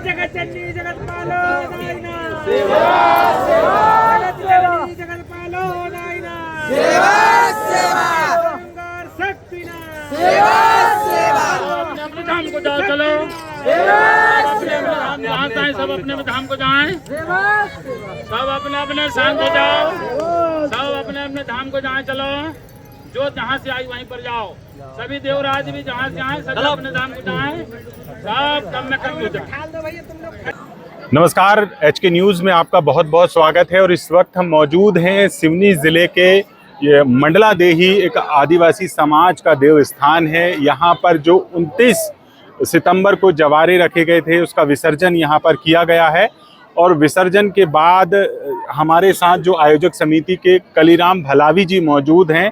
जगज्जननी जगत्पालो नायना सेवा सेवा जगज्जननी जगत्पालो नायना सेवा सेवा अंगार शक्ति ना सेवा सेवा अपने धाम को जाओ, चलो सेवा जहाँ जाए सब अपने धाम को जाएं, सब अपने अपने शांत हो जाओ, सब अपने अपने धाम को जाएं। चलो, जो जहाँ से आई वहीं पर जाओ। सभी देवराज भी जहाँ से आए सब अपने धाम को जाएं, सब कम में कम हो जाए। नमस्कार, HK न्यूज़ में आपका बहुत बहुत स्वागत है। और इस वक्त हम मौजूद हैं सिवनी ज़िले के ये मंडला देही, एक आदिवासी समाज का देव स्थान है। यहाँ पर जो 29 सितंबर को जवारे रखे गए थे उसका विसर्जन यहाँ पर किया गया है। और विसर्जन के बाद हमारे साथ जो आयोजक समिति के कलीराम भलावी जी मौजूद हैं,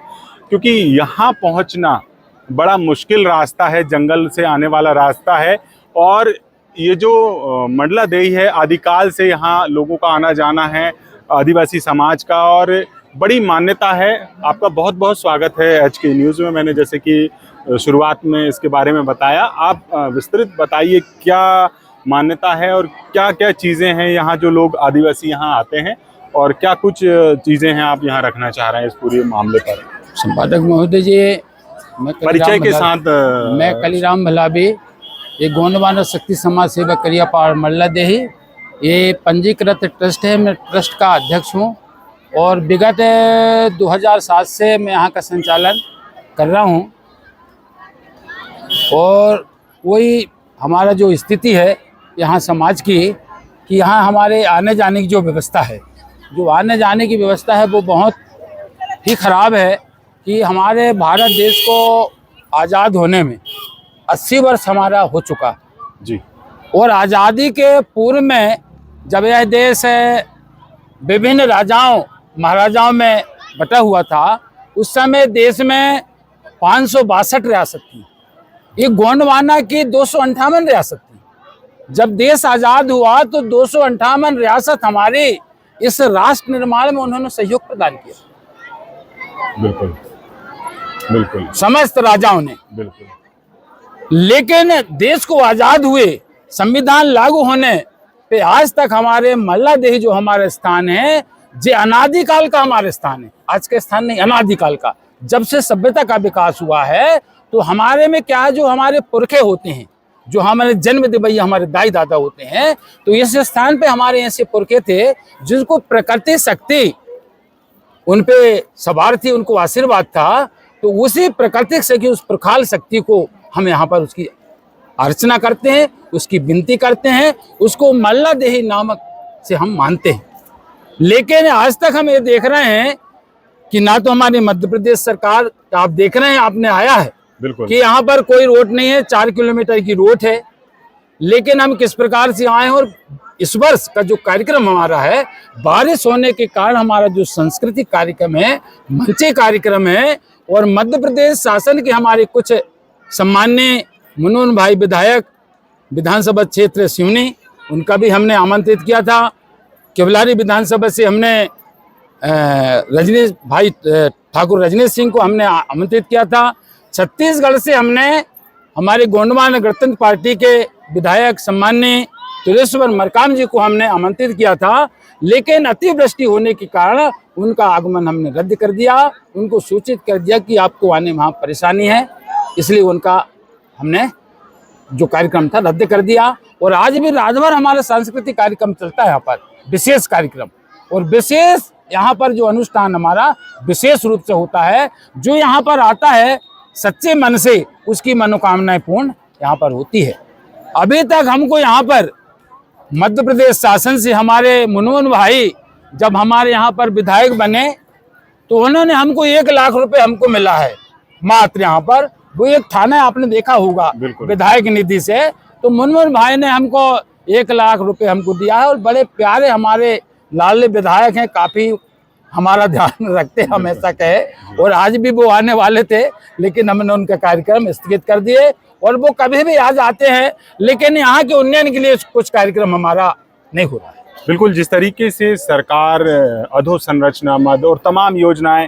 क्योंकि यहाँ पहुँचना बड़ा मुश्किल रास्ता है, जंगल से आने वाला रास्ता है। और ये जो मंडला देही है, आदिकाल से यहाँ लोगों का आना जाना है, आदिवासी समाज का, और बड़ी मान्यता है। आपका बहुत बहुत स्वागत है HK न्यूज़ में। मैंने जैसे कि शुरुआत में इसके बारे में बताया, आप विस्तृत बताइए क्या मान्यता है और क्या क्या चीज़ें हैं यहाँ जो लोग आदिवासी यहाँ आते हैं, और क्या कुछ चीज़ें हैं आप यहाँ रखना चाह रहे हैं इस पूरे मामले पर। संपादक महोदय जी, मैं परिचय के साथ मैं कलीराम भलावी, ये गोंडवाना शक्ति समाज सेवक करियापाड़ मंडला देही, ये पंजीकृत ट्रस्ट है। मैं ट्रस्ट का अध्यक्ष हूँ और विगत 2007 से मैं यहाँ का संचालन कर रहा हूँ। और वही हमारा जो स्थिति है यहाँ समाज की, कि यहाँ हमारे आने जाने की जो व्यवस्था है, जो आने जाने की व्यवस्था है वो बहुत ही ख़राब है। कि हमारे भारत देश को आज़ाद होने में 80 वर्ष हमारा हो चुका जी। और आज़ादी के पूर्व में जब यह देश विभिन्न राजाओं महाराजाओं में बटा हुआ था, उस समय देश में 562 रियासत थी। ये गोंडवाना की 258 रियासत थी। जब देश आज़ाद हुआ तो 258 रियासत हमारे इस राष्ट्र निर्माण में उन्होंने सहयोग प्रदान किया। बिल्कुल बिल्कुल, समस्त राजाओं ने। बिल्कुल। लेकिन देश को आज़ाद हुए, संविधान लागू होने पे आज तक हमारे मंडला देही जो हमारा स्थान है, जे अनादिकाल का हमारा स्थान है। आज का स्थान नहीं, अनादिकाल का। जब से सभ्यता का विकास हुआ है तो हमारे में क्या है, जो हमारे पुरखे होते हैं, जो हमारे जन्म दिवैया हमारे दाई दादा होते हैं, तो इस स्थान पे हमारे ऐसे पुरखे थे जिनको प्रकृति शक्ति उन पे सवार थी, उनको आशीर्वाद था। तो उसी प्राकृतिक शक्ति, उस प्रखाल शक्ति को हम यहाँ पर उसकी अर्चना करते हैं, उसकी विनती करते हैं, उसको मंडला देही नामक से हम मानते हैं। लेकिन आज तक हम ये देख रहे हैं कि ना तो हमारी मध्य प्रदेश सरकार, आप देख रहे हैं, आपने आया है कि यहाँ पर कोई रोड नहीं है, 4 किलोमीटर की रोड है। लेकिन हम किस प्रकार से आए हैं, और इस वर्ष का जो कार्यक्रम हमारा है, बारिश होने के कारण हमारा जो सांस्कृतिक कार्यक्रम है, मंचे कार्यक्रम है, और मध्य प्रदेश शासन के हमारे कुछ सम्माननीय मनोहर भाई विधायक विधानसभा क्षेत्र सिवनी, उनका भी हमने आमंत्रित किया था। केवलारी विधानसभा से हमने रजनीश भाई ठाकुर रजनीश सिंह को हमने आमंत्रित किया था। छत्तीसगढ़ से हमने हमारे गोंडवाना गणतंत्र पार्टी के विधायक सम्माननीय तुलेश्वर मरकाम जी को हमने आमंत्रित किया था। लेकिन अतिवृष्टि होने के कारण उनका आगमन हमने रद्द कर दिया, उनको सूचित कर दिया कि आपको आने में वहाँ परेशानी है, इसलिए उनका हमने जो कार्यक्रम था रद्द कर दिया। और आज भी रात भर हमारा सांस्कृतिक कार्यक्रम चलता है यहाँ पर, विशेष कार्यक्रम। और विशेष यहाँ पर जो अनुष्ठान हमारा विशेष रूप से होता है, जो यहाँ पर आता है सच्चे मन से उसकी मनोकामनाएं पूर्ण यहाँ पर होती है। अभी तक हमको यहाँ पर मध्य प्रदेश शासन से हमारे मनोहर भाई जब हमारे यहाँ पर विधायक बने तो उन्होंने हमको 1 लाख रुपए हमको मिला है मात्र। यहाँ पर वो एक थाना आपने देखा होगा विधायक निधि से, तो मनोहर भाई ने हमको 1 लाख रुपए हमको दिया है। और बड़े प्यारे हमारे लाडले विधायक हैं, काफी हमारा ध्यान रखते हैं हमेशा कहे। और आज भी वो आने वाले थे, लेकिन हमने उनका कार्यक्रम स्थगित कर दिए। और वो कभी भी आज आते हैं, लेकिन यहाँ के उन्नयन के लिए कुछ कार्यक्रम हमारा नहीं हो रहा है। बिल्कुल, जिस तरीके से सरकार अधोसंरचना मद और तमाम योजनाएं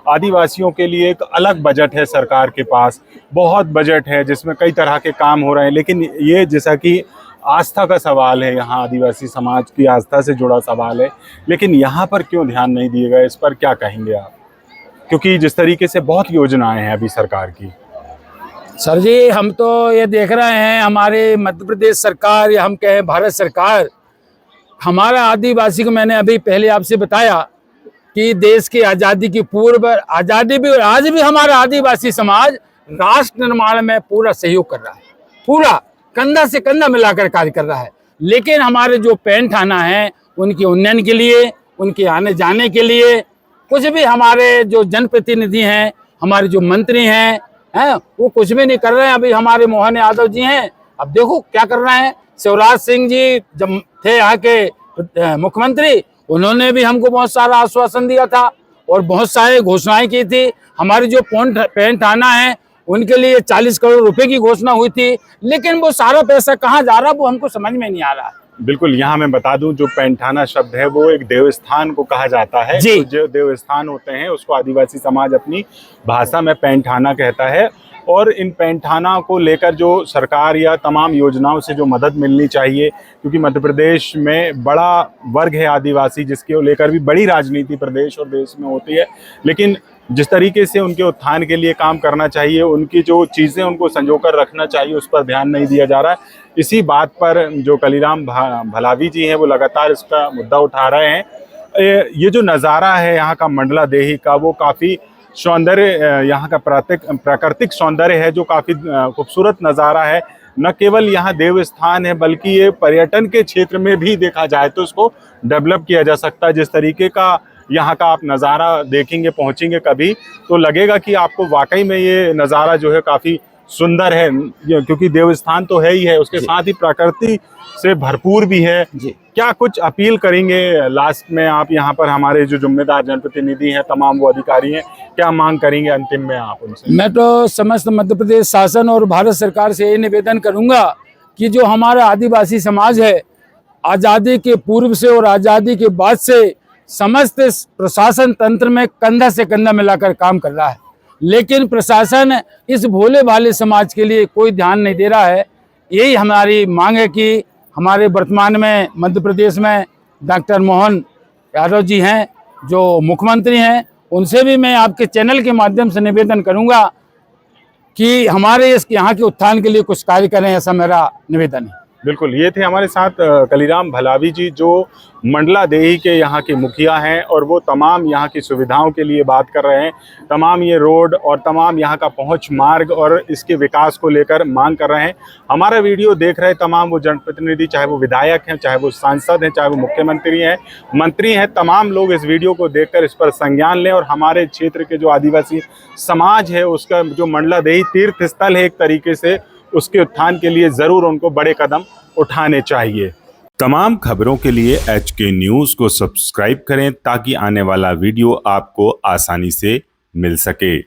आदिवासियों के लिए, एक अलग बजट है सरकार के पास, बहुत बजट है जिसमें कई तरह के काम हो रहे हैं। लेकिन ये जैसा कि आस्था का सवाल है, यहाँ आदिवासी समाज की आस्था से जुड़ा सवाल है, लेकिन यहाँ पर क्यों ध्यान नहीं दिया गया, इस पर क्या कहेंगे आप? क्योंकि जिस तरीके से बहुत योजनाएं हैं अभी सरकार की। सर जी, हम तो ये देख रहे हैं हमारे मध्य प्रदेश सरकार या हम कहें भारत सरकार, हमारा आदिवासी को मैंने अभी पहले आपसे बताया कि देश की आज़ादी की पूर्व आज़ादी भी और आज भी हमारा आदिवासी समाज राष्ट्र निर्माण में पूरा सहयोग कर रहा है, पूरा कंधा से कंधा मिलाकर कार्य कर रहा है। लेकिन हमारे जो पैंट थाना है उनके उन्नयन के लिए, उनके आने जाने के लिए कुछ भी हमारे जो जनप्रतिनिधि हैं, हमारे जो मंत्री हैं वो कुछ भी नहीं कर रहे हैं। अभी हमारे मोहन यादव जी हैं, अब देखो क्या कर रहे हैं। शिवराज सिंह जी जब थे यहाँ के मुख्यमंत्री, उन्होंने भी हमको बहुत सारा आश्वासन दिया था और बहुत सारे घोषणाएं की थी। हमारी जो पैंट थाना है उनके लिए 40 करोड़ रुपए की घोषणा हुई थी, लेकिन वो सारा पैसा कहाँ जा रहा वो हमको समझ में नहीं आ रहा। बिल्कुल, यहाँ मैं बता दूं, जो पैंठाना शब्द है वो एक देवस्थान को कहा जाता है। जी। तो जो देवस्थान होते हैं उसको आदिवासी समाज अपनी भाषा में पैंठाना कहता है। और इन पैंठाना को लेकर जो सरकार या तमाम योजनाओं से जो मदद मिलनी चाहिए, क्योंकि मध्य प्रदेश में बड़ा वर्ग है आदिवासी जिसके लेकर भी बड़ी राजनीति प्रदेश और देश में होती है, लेकिन जिस तरीके से उनके उत्थान के लिए काम करना चाहिए, उनकी जो चीज़ें उनको संजोकर रखना चाहिए, उस पर ध्यान नहीं दिया जा रहा है। इसी बात पर जो कलीराम भलावी जी हैं वो लगातार इसका मुद्दा उठा रहे हैं। ये जो नज़ारा है यहाँ का मंडला देही का, वो काफ़ी सौंदर्य, यहाँ का प्राकृतिक सौंदर्य है जो काफ़ी खूबसूरत नज़ारा है। न केवल यहाँ देवस्थान है बल्कि ये पर्यटन के क्षेत्र में भी देखा जाए तो इसको डेवलप किया जा सकता है। जिस तरीके का यहाँ का आप नज़ारा देखेंगे, पहुँचेंगे कभी, तो लगेगा कि आपको वाकई में ये नज़ारा जो है काफ़ी सुंदर है, क्योंकि देवस्थान तो है ही है, उसके साथ ही प्रकृति से भरपूर भी है। क्या कुछ अपील करेंगे लास्ट में आप यहाँ पर, हमारे जो जिम्मेदार जनप्रतिनिधि हैं, तमाम वो अधिकारी हैं, क्या मांग करेंगे अंतिम में आप उनसे? मैं तो समस्त मध्य प्रदेश शासन और भारत सरकार से ये निवेदन करूंगा कि जो हमारा आदिवासी समाज है, आज़ादी के पूर्व से और आज़ादी के बाद से समस्त प्रशासन तंत्र में कंधा से कंधा मिलाकर काम कर रहा है, लेकिन प्रशासन इस भोले भाले समाज के लिए कोई ध्यान नहीं दे रहा है। यही हमारी मांग है कि हमारे वर्तमान में मध्य प्रदेश में डॉक्टर मोहन यादव जी हैं जो मुख्यमंत्री हैं, उनसे भी मैं आपके चैनल के माध्यम से निवेदन करूंगा कि हमारे इस यहाँ के उत्थान के लिए कुछ कार्य करें, ऐसा मेरा निवेदन है। बिल्कुल, ये थे हमारे साथ कलीराम भलावी जी जो मंडला देही के यहाँ के मुखिया हैं, और वो तमाम यहाँ की सुविधाओं के लिए बात कर रहे हैं। तमाम ये रोड और तमाम यहाँ का पहुँच मार्ग और इसके विकास को लेकर मांग कर रहे हैं। हमारा वीडियो देख रहे तमाम वो जनप्रतिनिधि, चाहे वो विधायक हैं, चाहे वो सांसद हैं, चाहे वो मुख्यमंत्री हैं, मंत्री हैं, तमाम लोग इस वीडियो को देखकर इस पर संज्ञान लें और हमारे क्षेत्र के जो आदिवासी समाज है उसका जो मंडला देही तीर्थ स्थल है एक तरीके से, उसके उत्थान के लिए ज़रूर उनको बड़े कदम उठाने चाहिए। तमाम खबरों के लिए HK न्यूज़ को सब्सक्राइब करें ताकि आने वाला वीडियो आपको आसानी से मिल सके।